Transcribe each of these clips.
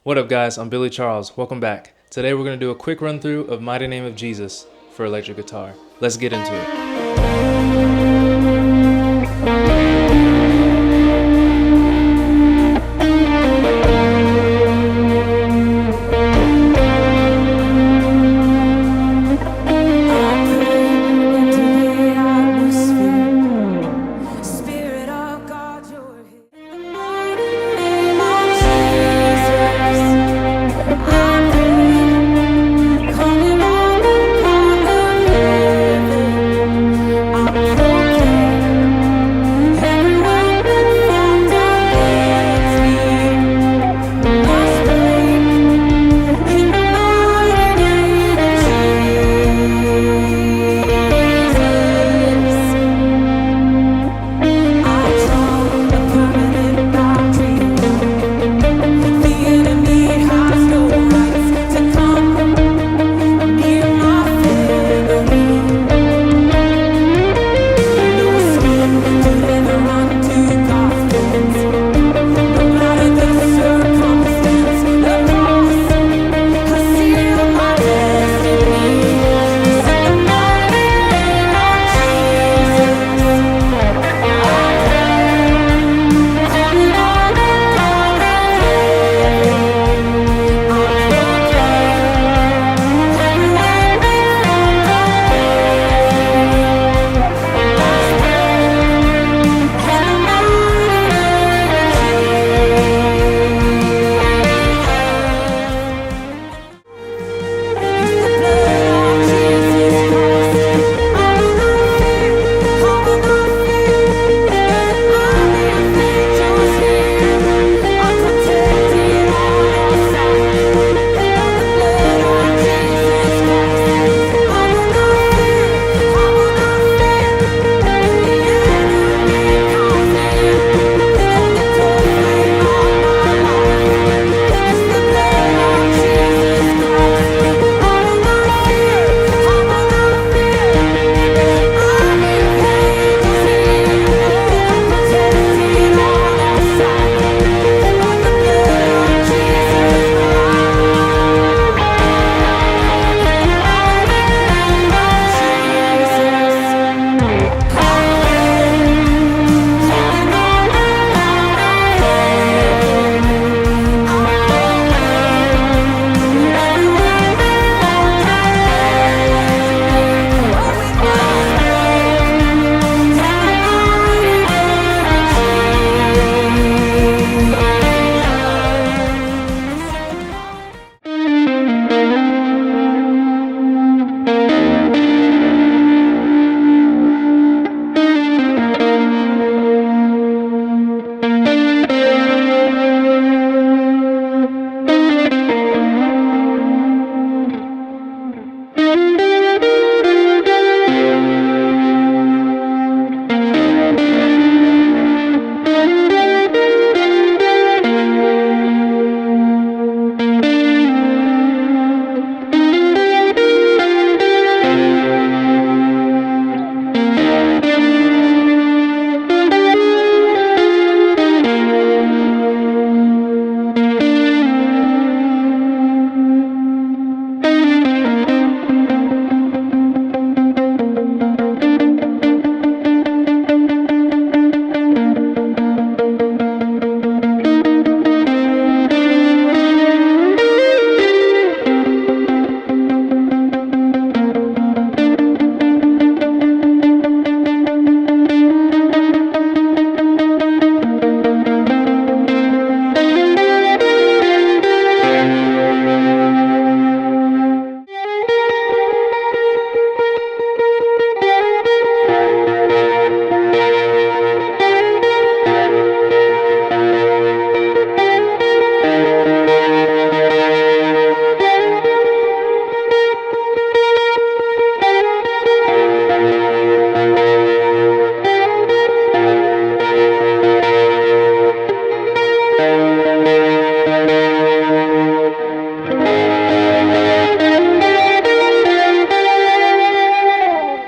What up, guys? I'm Billy Charles. Welcome back. Today we're going to do a quick run through of Mighty Name of Jesus for electric guitar. Let's get into it.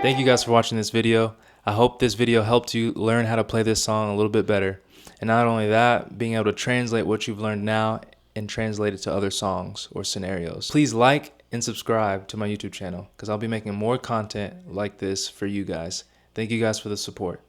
Thank you guys for watching this video. I hope this video helped you learn how to play this song a little bit better. And not only that, being able to translate what you've learned now and translate it to other songs or scenarios. Please like and subscribe to my YouTube channel because I'll be making more content like this for you guys. Thank you guys for the support.